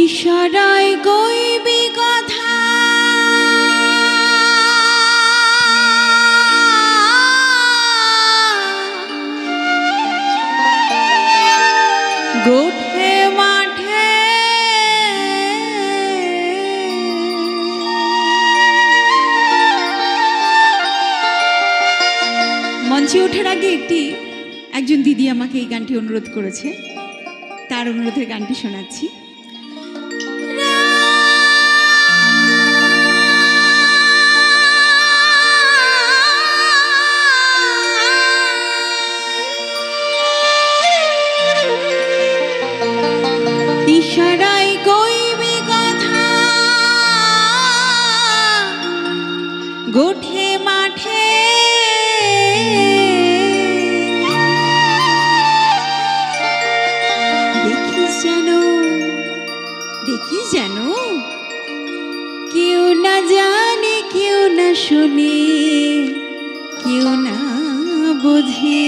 ইশারায় কইবি কথা গোঠে মাঠে মঞ্চে ওঠার আগে একজন দিদি আমাকে এই গানটি অনুরোধ করেছে, তার অনুরোধের গানটি শোনাচ্ছি। ইশারায় কইবি কথা গোঠে মাঠে দেখিস যেন কেউ না জানে, কেউ না শোনে, কেউ না বোঝে।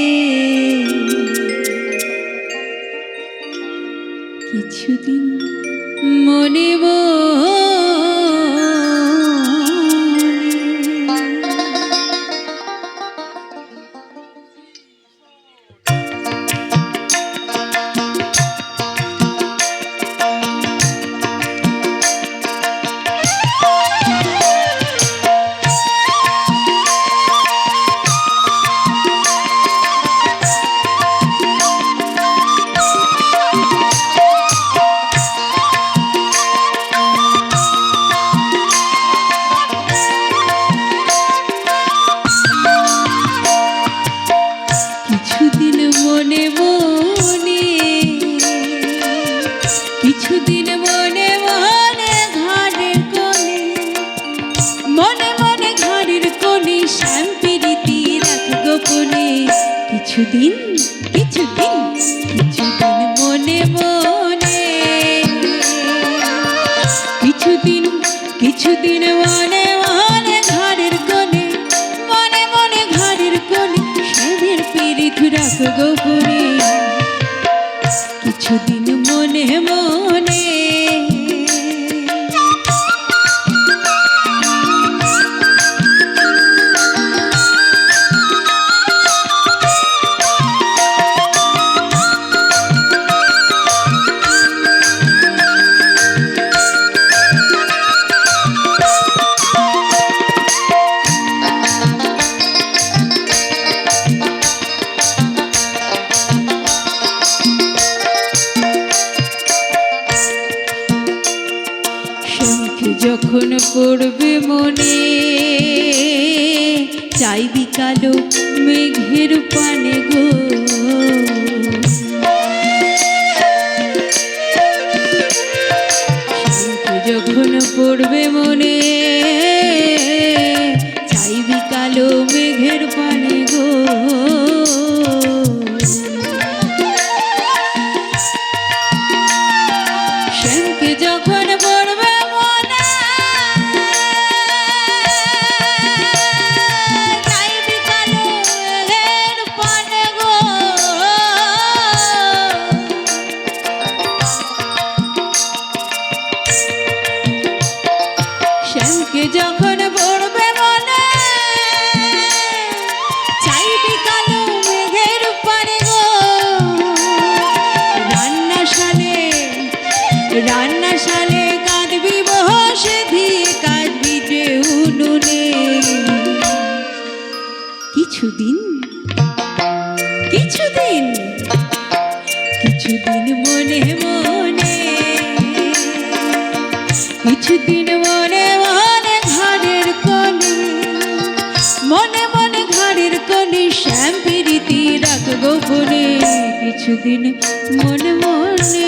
কিছুদিন মনে কিছুদিন মনে মনে ঘরের কোণে, মনে মনে ঘরের কোণে শ্যামপিরিতি রাখ গোপনে। কিছুদিন কিছুদিন কিছুদিন মনে মনে, কিছুদিন কিছুদিন মনে মনে ঘরের কোণে, মনে মনে ঘরের কোণে শ্যামের পিরিতি রাখ গোপনে। কিছুদিন মনে মনে যখন পড়বে মনে, চাইবি কালো মেঘের পানে গো। যখন পড়বে মনে, চাইবি কালো মেঘের পানে গো। শ্যামকে যখন পড়বে মনে, চাইবি কালো মেঘের পানে গো। শ্যামকে যখন পড়বে মনে, চাইবি কালো মেঘের পানে গো। রান্নাশালে কাঁদবি বসে দিয়ে, কাঁদবি ঢেউ কিছুদিন কিছুদিন কিছুদিন মনে মনে কিছুদিন মনে মনে ঘরের কোণে মনে মনে ঘরের কোণে শ্যাম প্রীতি রাখ গোপনে কিছুদিন মনে মনে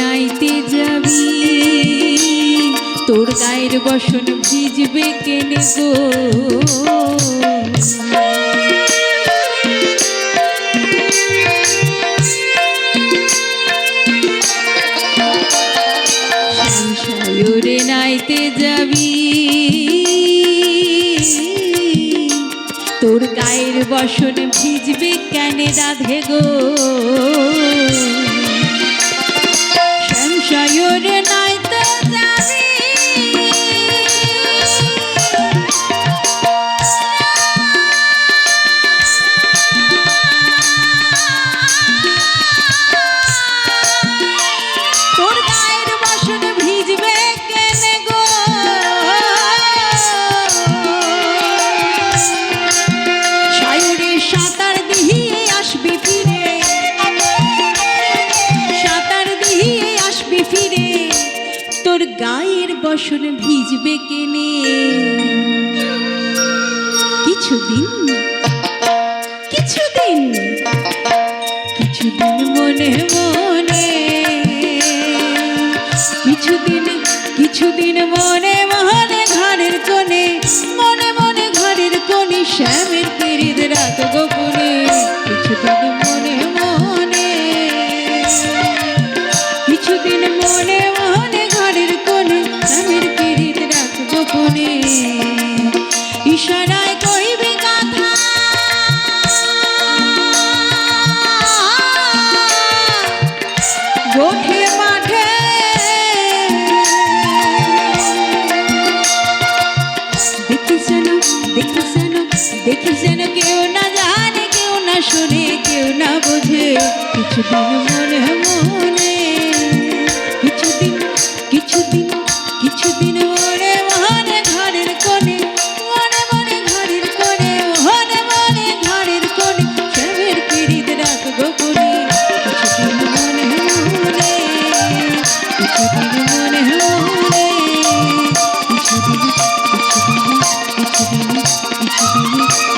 নাইতে যাবি তোর গায়ের বসন ভিজবে কেনে গো সায়রে নাইতে যাবি তোর গায়ের বসন ভিজবে কেনে রাধে গো সায়রে নাইতে যাবি তোর গায়ের বসন ভিজবে কেনে গো সায়রে সাঁতার দিয়ে আসবি ফিরে সাঁতার দিয়ে আসবি ফিরে তোর গায়ের বসন ভিজবে কেনে কিছুদিন কিছুদিন কিছুদিন মনে মনে কিছুদিন কিছুদিন মনে মনে ঘরের কোণে মনে মনে ঘরের কোণে শ্যামের প্রীত রাখ গোপনে কিছুদিন মনে মনে কিছুদিন মনে মনে ঘরের কোণে শ্যামের প্রীত রাখ গোপনে ইশারায় কইবে কথা গোঠে মাঠে দেখিস যেন কেউ না জানে কেউ না শোনে কেউ না বোঝে কিছুদিন মনে মনে কিছুদিন কিছুদিন কিছুদিন মনে মনে ঘরের কোণে মনে মনে ঘরের কোণে মনে মনে ঘরের কোণে শ্যামের প্রীত রাখ গোপনে কিছুদিন মনে মনে কিছুদিন মনে মনে কিছুদিন কিছুদিন কিছুদিন কিছুদিন